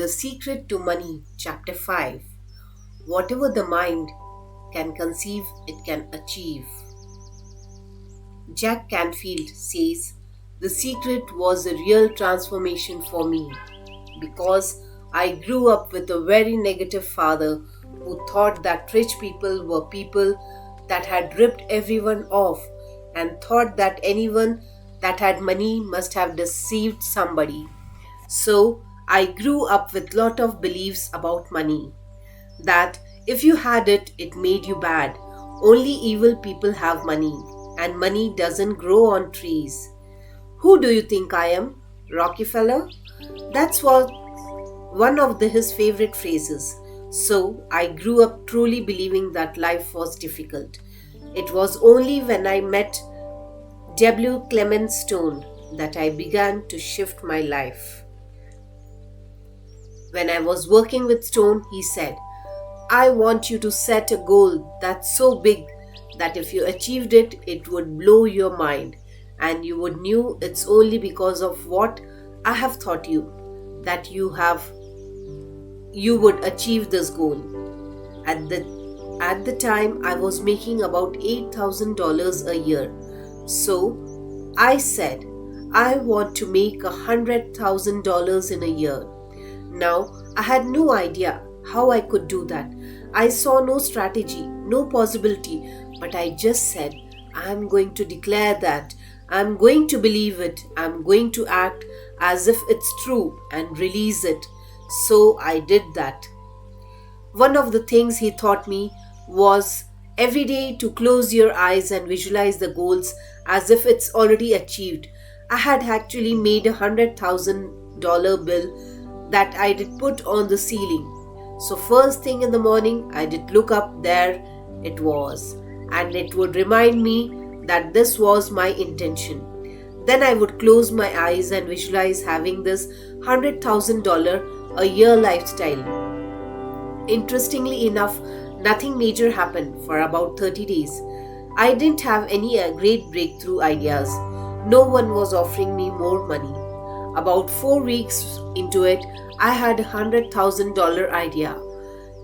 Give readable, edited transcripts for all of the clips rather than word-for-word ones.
The Secret to Money, Chapter 5. Whatever the mind can conceive, it can achieve. Jack Canfield says, "The secret was a real transformation for me because I grew up with a very negative father who thought that rich people were people that had ripped everyone off and thought that anyone that had money must have deceived somebody. So I grew up with lot of beliefs about money. That if you had it, it made you bad. Only evil people have money, and money doesn't grow on trees. Who do you think I am? Rockefeller?" That's what one of his favorite phrases. So I grew up truly believing that life was difficult. It was only when I met W. Clement Stone that I began to shift my life. When I was working with Stone, he said, "I want you to set a goal that's so big that if you achieved it, it would blow your mind, and you would know it's only because of what I have taught you that you would achieve this goal." At the time, I was making about $8,000 a year. So I said, "I want to make $100,000 in a year." Now, I had no idea how I could do that. I saw no strategy, no possibility, but I just said, "I'm going to declare that. I'm going to believe it. I'm going to act as if it's true and release it." So I did that. One of the things he taught me was every day to close your eyes and visualize the goals as if it's already achieved. I had actually made $100,000 bill that I did put on the ceiling. So first thing in the morning, I did look up, there it was, and it would remind me that this was my intention. Then I would close my eyes and visualize having this $100,000 a year lifestyle. Interestingly enough, nothing major happened for about 30 days. I didn't have any great breakthrough ideas. No one was offering me more money. About 4 weeks into it, I had $100,000 idea.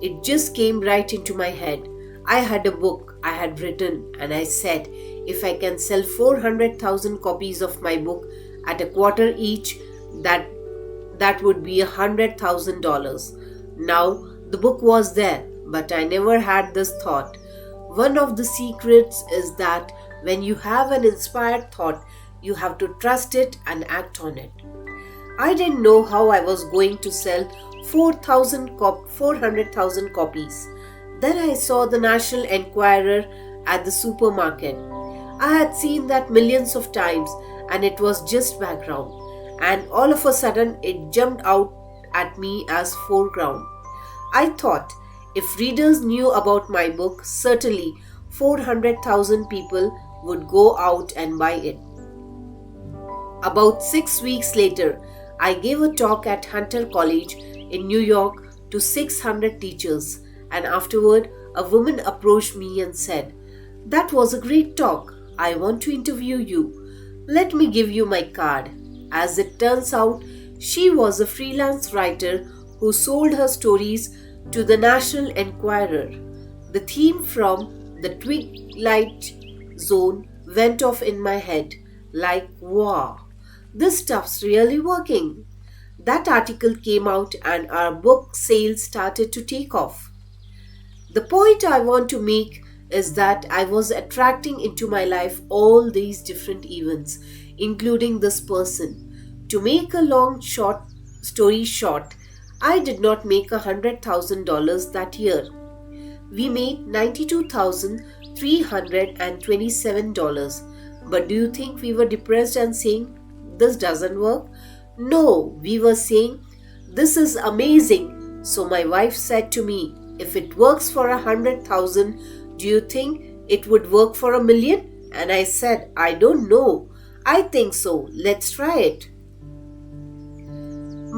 It just came right into my head. I had a book I had written, and I said, if I can sell 400,000 copies of my book at a quarter each, that would be $100,000. Now, the book was there, but I never had this thought. One of the secrets is that when you have an inspired thought, you have to trust it and act on it. I didn't know how I was going to sell 400,000 copies. Then I saw the National Enquirer at the supermarket. I had seen that millions of times, and it was just background. And all of a sudden, it jumped out at me as foreground. I thought, if readers knew about my book, certainly 400,000 people would go out and buy it. About 6 weeks later, I gave a talk at Hunter College in New York to 600 teachers, and afterward, a woman approached me and said, "That was a great talk. I want to interview you. Let me give you my card." As it turns out, she was a freelance writer who sold her stories to the National Enquirer. The theme from the Twilight Zone went off in my head like, wow, this stuff's really working. That article came out and our book sales started to take off. The point I want to make is that I was attracting into my life all these different events, including this person. To make a long story short, I did not make $100,000 that year. We made $92,327. But do you think we were depressed and saying, "This doesn't work"? No, we were saying, "This is amazing." So my wife said to me, "If it works for 100,000, do you think it would work for 1,000,000? And I said, "I don't know. I think so. Let's try it."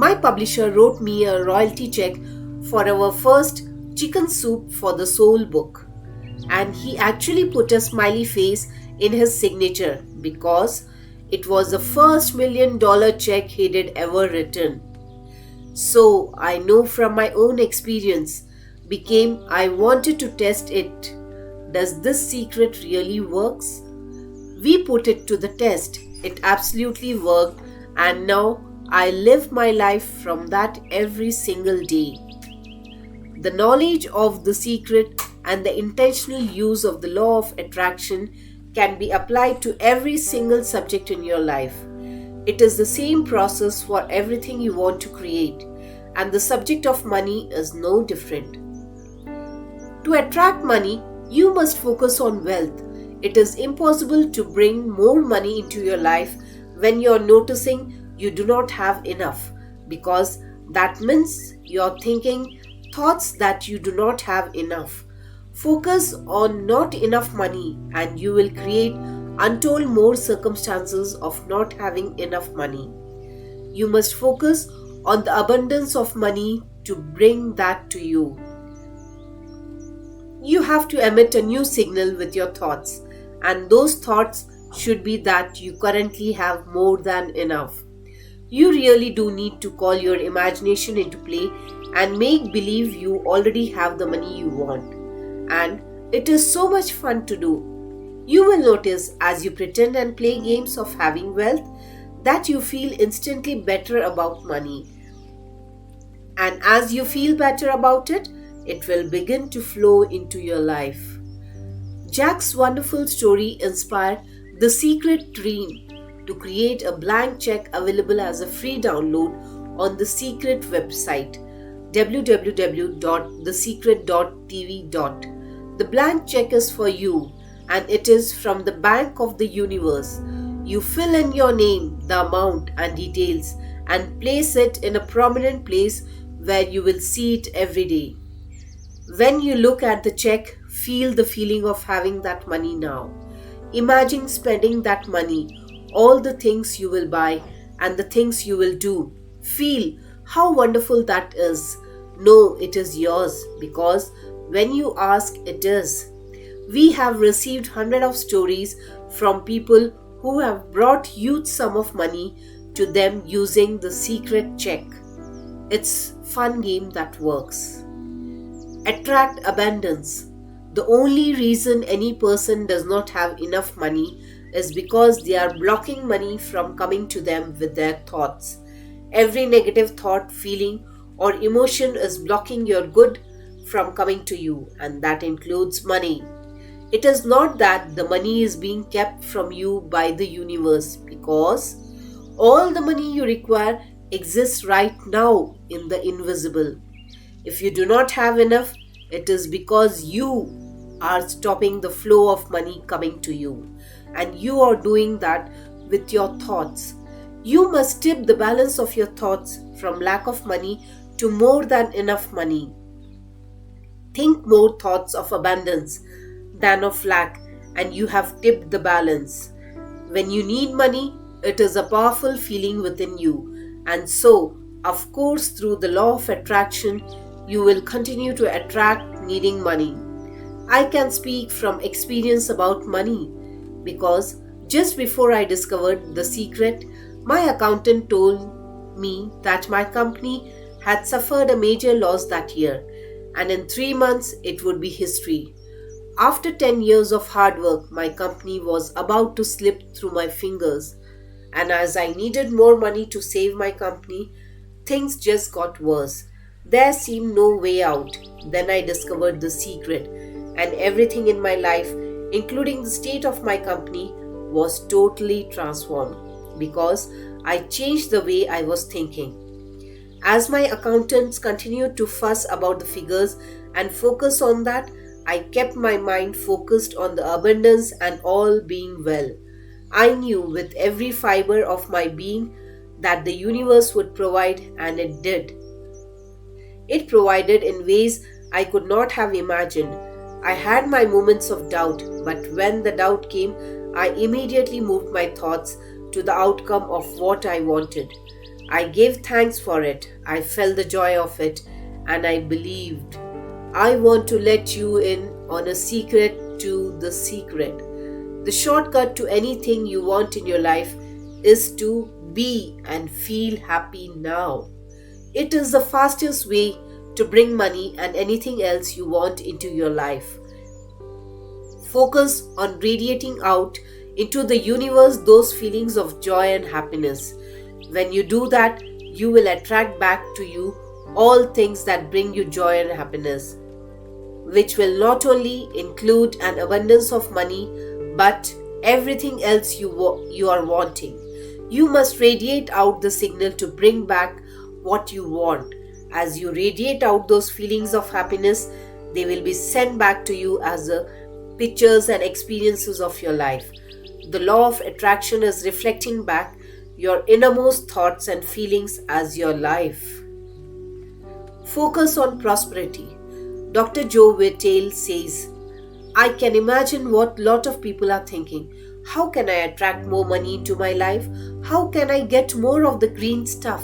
My publisher wrote me a royalty check for our first Chicken Soup for the Soul book. And he actually put a smiley face in his signature because it was the first $1 million check he had ever written. So I know from my own experience became I wanted to test it. Does this secret really works? We put it to the test. It absolutely worked, and now I live my life from that every single day. The knowledge of the secret and the intentional use of the law of attraction can be applied to every single subject in your life. It is the same process for everything you want to create, and the subject of money is no different. To attract money, you must focus on wealth. It is impossible to bring more money into your life when you are noticing you do not have enough, because that means you are thinking thoughts that you do not have enough. Focus on not enough money and you will create untold more circumstances of not having enough money. You must focus on the abundance of money to bring that to you. You have to emit a new signal with your thoughts, and those thoughts should be that you currently have more than enough. You really do need to call your imagination into play and make believe you already have the money you want. And it is so much fun to do. You will notice as you pretend and play games of having wealth that you feel instantly better about money. And as you feel better about it, it will begin to flow into your life. Jack's wonderful story inspired The Secret Dream to create a blank check available as a free download on The Secret website www.thesecret.tv. The blank check is for you and it is from the Bank of the Universe. You fill in your name, the amount and details and place it in a prominent place where you will see it every day. When you look at the check, feel the feeling of having that money now. Imagine spending that money, all the things you will buy and the things you will do. Feel how wonderful that is. Know it is yours because when you ask, it is. We have received hundreds of stories from people who have brought huge sum of money to them using the secret check. It's a fun game that works. Attract abundance. The only reason any person does not have enough money is because they are blocking money from coming to them with their thoughts. Every negative thought, feeling, or emotion is blocking your good from coming to you, and that includes money. It is not that the money is being kept from you by the universe, because all the money you require exists right now in the invisible. If you do not have enough, it is because you are stopping the flow of money coming to you, and you are doing that with your thoughts. You must tip the balance of your thoughts from lack of money to more than enough money. Think more thoughts of abundance than of lack, and you have tipped the balance. When you need money, it is a powerful feeling within you, and so, of course, through the law of attraction, you will continue to attract needing money. I can speak from experience about money because just before I discovered the secret, my accountant told me that my company had suffered a major loss that year, and in 3 months it would be history. After 10 years of hard work, my company was about to slip through my fingers, and as I needed more money to save my company, things just got worse. There seemed no way out. Then I discovered the secret, and everything in my life, including the state of my company, was totally transformed because I changed the way I was thinking. As my accountants continued to fuss about the figures and focus on that, I kept my mind focused on the abundance and all being well. I knew with every fiber of my being that the universe would provide, and it did. It provided in ways I could not have imagined. I had my moments of doubt, but when the doubt came, I immediately moved my thoughts to the outcome of what I wanted. I gave thanks for it, I felt the joy of it, and I believed. I want to let you in on a secret to the secret. The shortcut to anything you want in your life is to be and feel happy now. It is the fastest way to bring money and anything else you want into your life. Focus on radiating out into the universe those feelings of joy and happiness. When you do that, you will attract back to you all things that bring you joy and happiness, which will not only include an abundance of money but everything else you are wanting. You must radiate out the signal to bring back what you want. As you radiate out those feelings of happiness, they will be sent back to you as the pictures and experiences of your life. The law of attraction is reflecting back your innermost thoughts and feelings as your life. Focus on prosperity. Dr. Joe Vitale says, I can imagine what lot of people are thinking. How can I attract more money into my life? How can I get more of the green stuff?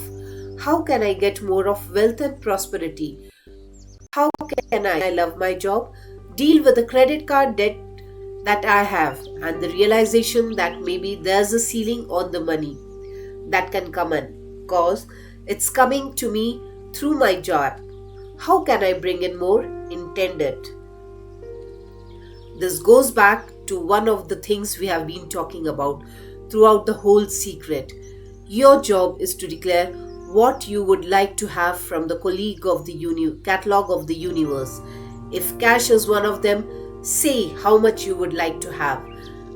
How can I get more of wealth and prosperity? How can I love my job, deal with the credit card debt that I have, and the realization that maybe there's a ceiling on the money that can come in, cause it's coming to me through my job. How can I bring in more? Intend it. This goes back to one of the things we have been talking about throughout the whole secret. Your job is to declare what you would like to have from the catalog of the universe. If cash is one of them, say how much you would like to have.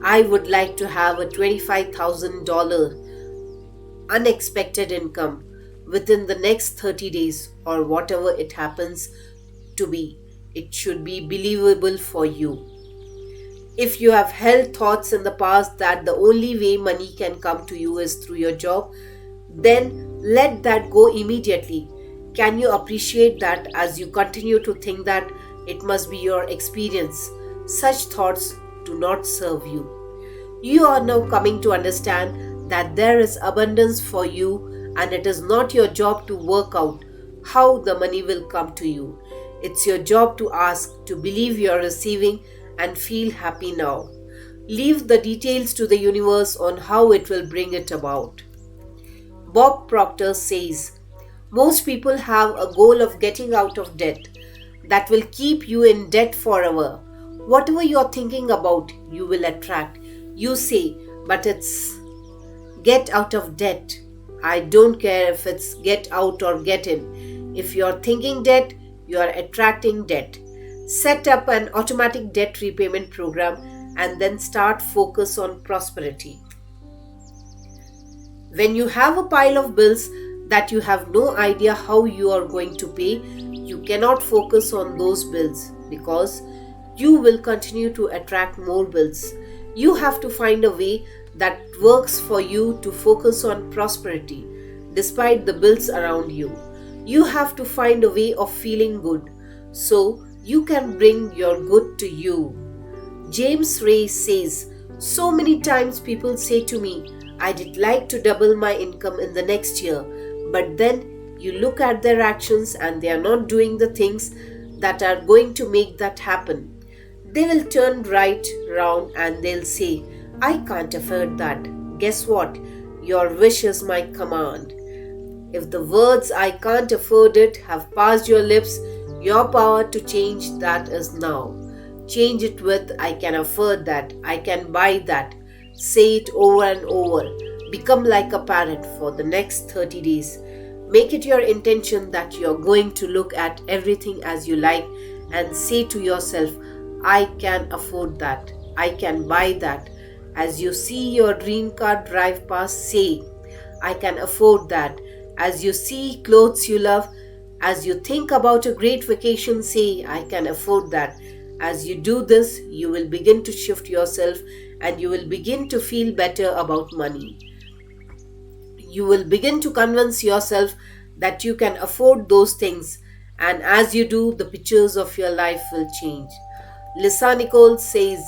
I would like to have a $25,000 unexpected income within the next 30 days or whatever it happens to be. It should be believable for you. If you have held thoughts in the past that the only way money can come to you is through your job, then let that go immediately. Can you appreciate that as you continue to think that it must be your experience? Such thoughts do not serve you. You are now coming to understand that there is abundance for you, and it is not your job to work out how the money will come to you. It's your job to ask, to believe you are receiving, and feel happy now. Leave the details to the universe on how it will bring it about. Bob Proctor says, most people have a goal of getting out of debt that will keep you in debt forever. Whatever you are thinking about, you will attract. You say, but it's get out of debt. I don't care if it's get out or get in. If you are thinking debt, you are attracting debt. Set up an automatic debt repayment program and then start focus on prosperity. When you have a pile of bills that you have no idea how you are going to pay, you cannot focus on those bills because you will continue to attract more bills. You have to find a way that works for you to focus on prosperity despite the bills around you. You have to find a way of feeling good so you can bring your good to you. James Ray says, so many times people say to me, I'd like to double my income in the next year, but then you look at their actions and they are not doing the things that are going to make that happen. They will turn right round and they'll say, I can't afford that. Guess what? Your wish is my command. If the words I can't afford it have passed your lips, your power to change that is now. Change it with I can afford that, I can buy that. Say it over and over. Become like a parrot for the next 30 days. Make it your intention that you are going to look at everything as you like and say to yourself, I can afford that, I can buy that. As you see your dream car drive past, say, I can afford that. As you see clothes you love, as you think about a great vacation, say, I can afford that. As you do this, you will begin to shift yourself and you will begin to feel better about money. You will begin to convince yourself that you can afford those things, and as you do, the pictures of your life will change. Lisa Nichols says,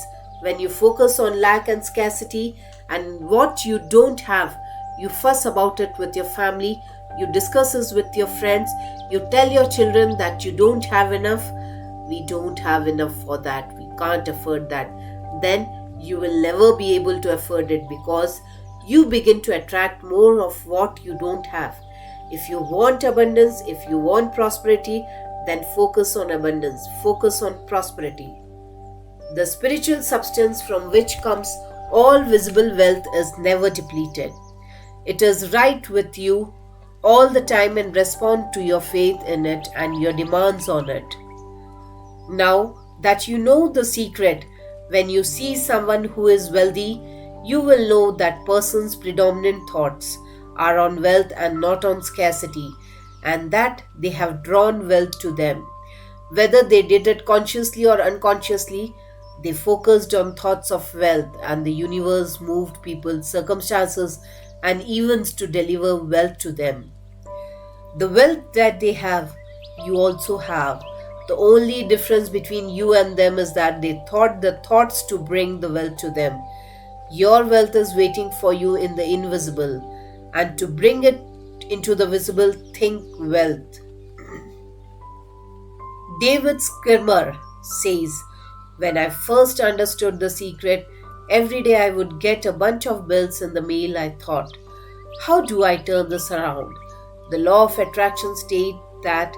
when you focus on lack and scarcity and what you don't have, you fuss about it with your family, you discuss this with your friends, you tell your children that you don't have enough. We don't have enough for that, we can't afford that. Then you will never be able to afford it because you begin to attract more of what you don't have. If you want abundance, if you want prosperity, then focus on abundance, focus on prosperity. The spiritual substance from which comes all visible wealth is never depleted. It is right with you all the time and respond to your faith in it and your demands on it. Now that you know the secret, when you see someone who is wealthy, you will know that person's predominant thoughts are on wealth and not on scarcity, and that they have drawn wealth to them. Whether they did it consciously or unconsciously, they focused on thoughts of wealth, and the universe moved people, circumstances, and events to deliver wealth to them. The wealth that they have, you also have. The only difference between you and them is that they thought the thoughts to bring the wealth to them. Your wealth is waiting for you in the invisible, and to bring it into the visible, think wealth. David Skirmer says, "When I first understood the secret, every day I would get a bunch of bills in the mail. I thought, how do I turn this around? The law of attraction states that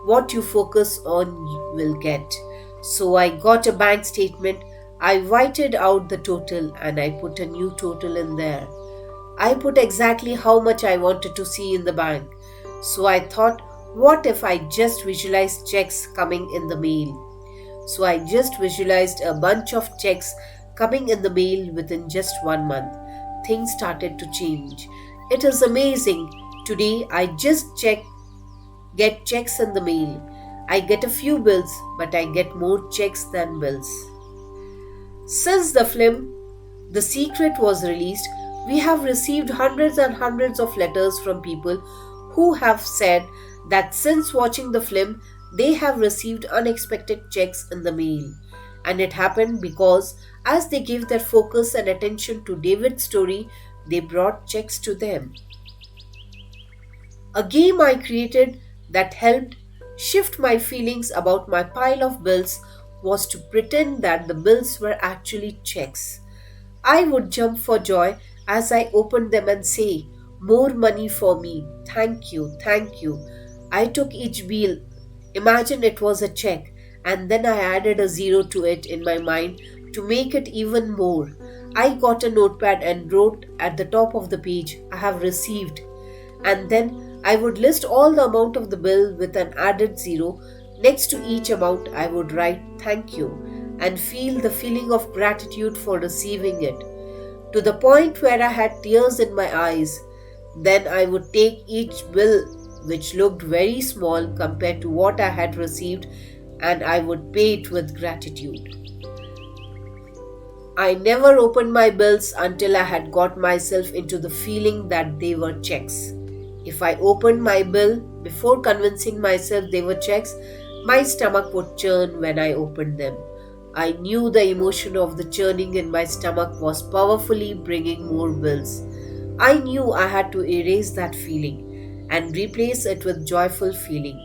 what you focus on you will get. So I got a bank statement. I whited out the total and I put a new total in there. I put exactly how much I wanted to see in the bank. So I thought, what if I just visualized checks coming in the mail? So I just visualized a bunch of checks coming in the mail within just 1 month. Things started to change. It is amazing. Today I just get checks in the mail. I get a few bills, but I get more checks than bills." Since the film The Secret was released, we have received hundreds and hundreds of letters from people who have said that since watching the film, they have received unexpected checks in the mail. And it happened because as they gave their focus and attention to David's story, they brought checks to them. A game I created that helped shift my feelings about my pile of bills was to pretend that the bills were actually checks. I would jump for joy as I opened them and say, "More money for me. Thank you, thank you." I took each bill, imagine it was a check, and then I added a zero to it in my mind to make it even more. I got a notepad and wrote at the top of the page, "I have received." And then I would list all the amount of the bill with an added zero. Next to each amount, I would write "thank you" and feel the feeling of gratitude for receiving it, to the point where I had tears in my eyes. Then I would take each bill, which looked very small compared to what I had received, and I would pay it with gratitude. I never opened my bills until I had got myself into the feeling that they were checks. If I opened my bill before convincing myself they were checks, my stomach would churn when I opened them. I knew the emotion of the churning in my stomach was powerfully bringing more bills. I knew I had to erase that feeling and replace it with joyful feeling,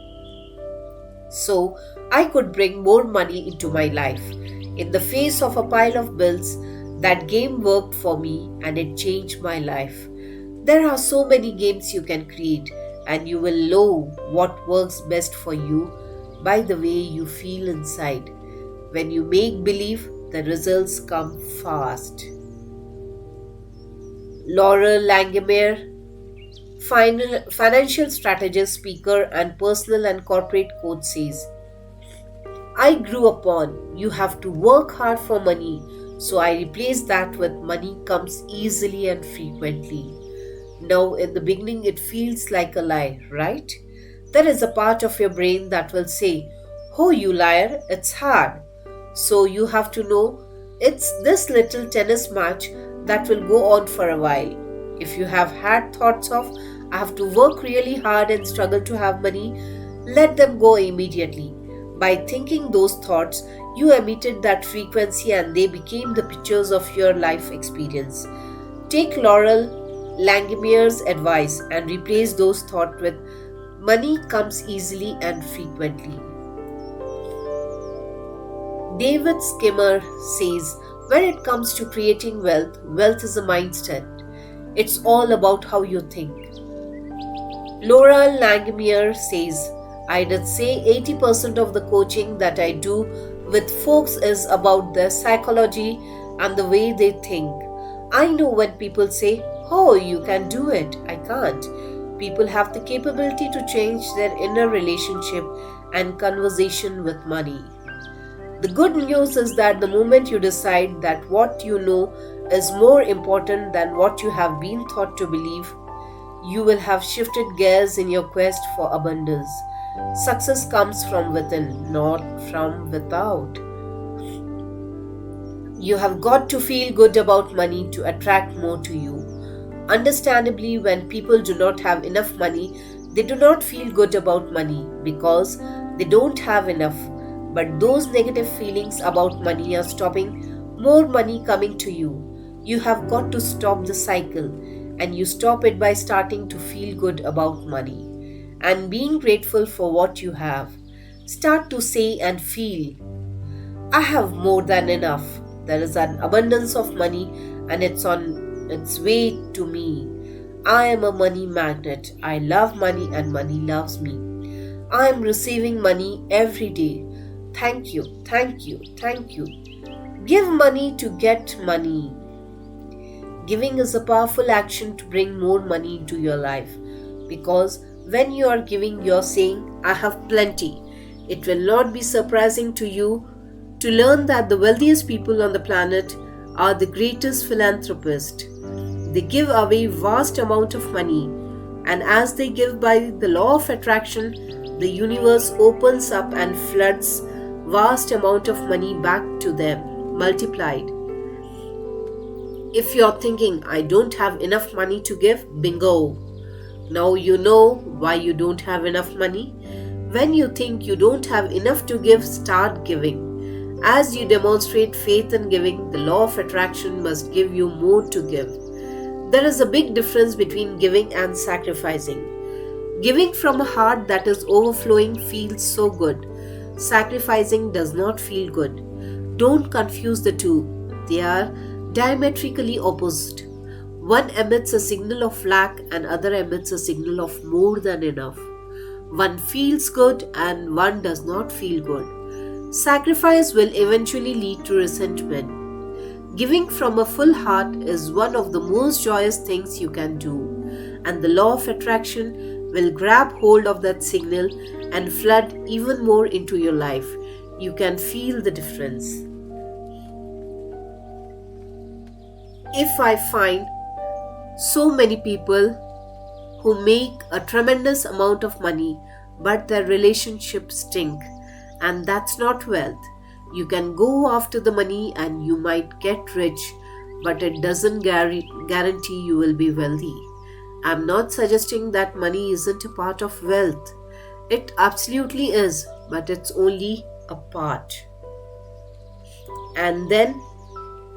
so I could bring more money into my life. In the face of a pile of bills, that game worked for me and it changed my life. There are so many games you can create, and you will know what works best for you by the way you feel inside. When you make believe, the results come fast. Laurel Langemeier, financial strategist, speaker, and personal and corporate coach, says, "I grew up on you have to work hard for money, so I replaced that with money comes easily and frequently." Now, in the beginning, it feels like a lie, right? There is a part of your brain that will say, "Oh, you liar, it's hard." So you have to know it's this little tennis match that will go on for a while. If you have had thoughts of, "I have to work really hard and struggle to have money," let them go immediately. By thinking those thoughts, you emitted that frequency and they became the pictures of your life experience. Take Laurel Langemeier's advice and replace those thoughts with "money comes easily and frequently." David Skimmer says, when it comes to creating wealth, wealth is a mindset. It's all about how you think. Laura Langmuir says, I did say 80% of the coaching that I do with folks is about their psychology and the way they think. I know when people say, oh, you can do it, I can't. People have the capability to change their inner relationship and conversation with money. The good news is that the moment you decide that what you know is more important than what you have been taught to believe, you will have shifted gears in your quest for abundance. Success comes from within, not from without. You have got to feel good about money to attract more to you. Understandably, when people do not have enough money, they do not feel good about money because they don't have enough. But those negative feelings about money are stopping more money coming to you. You have got to stop the cycle, and you stop it by starting to feel good about money and being grateful for what you have. Start to say and feel, I have more than enough. There is an abundance of money and it's on its way to me. I am a money magnet. I love money and money loves me. I am receiving money every day. Thank you, thank you, thank you. Give money to get money. Giving is a powerful action to bring more money into your life because when you are giving, you are saying, I have plenty. It will not be surprising to you to learn that the wealthiest people on the planet are the greatest philanthropists. They give away vast amount of money, and as they give by the law of attraction, the universe opens up and floods vast amount of money back to them, multiplied. If you're thinking, I don't have enough money to give, bingo. Now you know why you don't have enough money. When you think you don't have enough to give, start giving. As you demonstrate faith in giving, the law of attraction must give you more to give. There is a big difference between giving and sacrificing. Giving from a heart that is overflowing feels so good. Sacrificing does not feel good. Don't confuse the two. They are diametrically opposite. One emits a signal of lack and other emits a signal of more than enough. One feels good and one does not feel good. Sacrifice will eventually lead to resentment. Giving from a full heart is one of the most joyous things you can do, and the law of attraction will grab hold of that signal and flood even more into your life. You can feel the difference. If I find so many people who make a tremendous amount of money but their relationships stink, and that's not wealth. You can go after the money and you might get rich, but it doesn't guarantee you will be wealthy. I'm not suggesting that money isn't a part of wealth. It absolutely is, but it's only a part. And then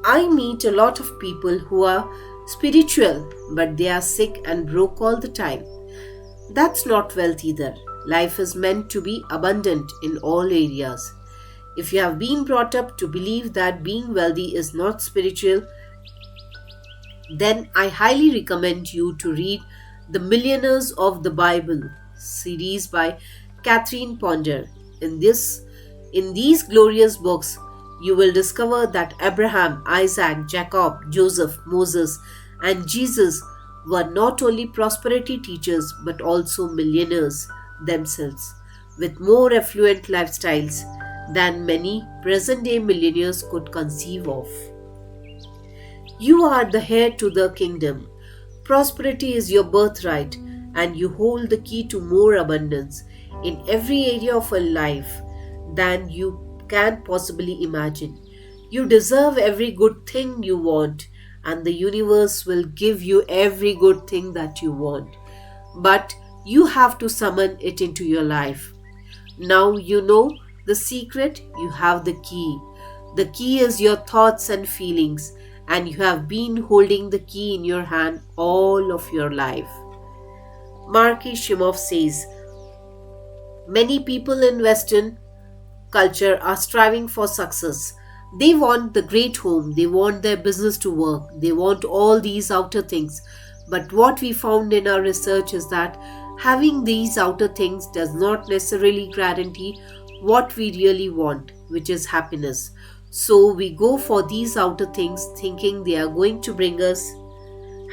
I meet a lot of people who are spiritual, but they are sick and broke all the time. That's not wealth either. Life is meant to be abundant in all areas. If you have been brought up to believe that being wealthy is not spiritual, then I highly recommend you to read The Millionaires of the Bible series by Catherine Ponder. In these glorious books, you will discover that Abraham, Isaac, Jacob, Joseph, Moses, and Jesus were not only prosperity teachers but also millionaires themselves, with more affluent lifestyles than many present-day millionaires could conceive of. You are the heir to the kingdom. Prosperity is your birthright, and you hold the key to more abundance in every area of your life than you can possibly imagine. You deserve every good thing you want, and the universe will give you every good thing that you want. But you have to summon it into your life. Now you know the secret, you have the key. The key is your thoughts and feelings, and you have been holding the key in your hand all of your life. Marky Shimoff says, many people in Western culture are striving for success. They want the great home, they want their business to work, they want all these outer things. But what we found in our research is that Having these outer things does not necessarily guarantee what we really want, which is happiness. So we go for these outer things thinking they are going to bring us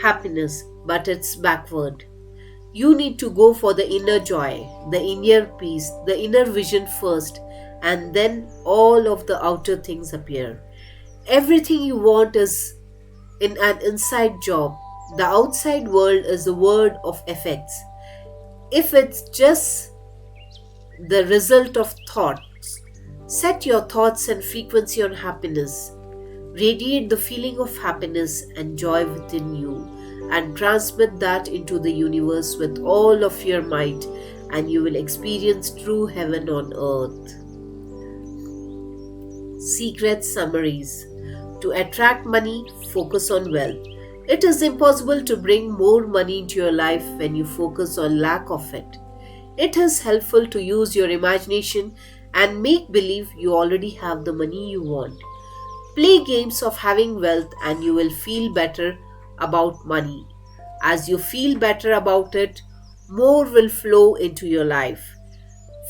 happiness, but it's backward. You need to go for the inner joy, the inner peace, the inner vision first, and then all of the outer things appear. Everything you want is in an inside job. The outside world is the world of effects. If it's just the result of thoughts, set your thoughts and frequency on happiness. Radiate the feeling of happiness and joy within you and transmit that into the universe with all of your might, and you will experience true heaven on earth. Secret summaries. To attract money, focus on wealth. It is impossible to bring more money into your life when you focus on lack of it. It is helpful to use your imagination and make believe you already have the money you want. Play games of having wealth and you will feel better about money. As you feel better about it, more will flow into your life.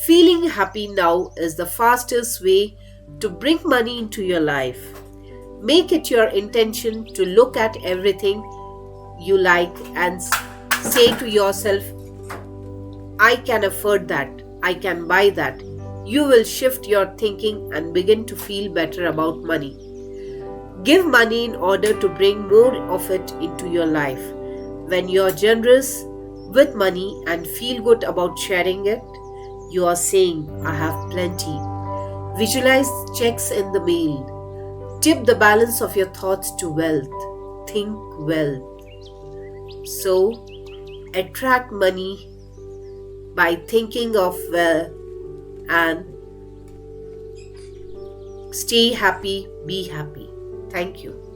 Feeling happy now is the fastest way to bring money into your life. Make it your intention to look at everything you like and say to yourself, I can afford that, I can buy that. You will shift your thinking and begin to feel better about money. Give money in order to bring more of it into your life. When you are generous with money and feel good about sharing it, you are saying, I have plenty. Visualize checks in the mail. Tip the balance of your thoughts to wealth. Think wealth. So, attract money by thinking of wealth and stay happy, be happy. Thank you.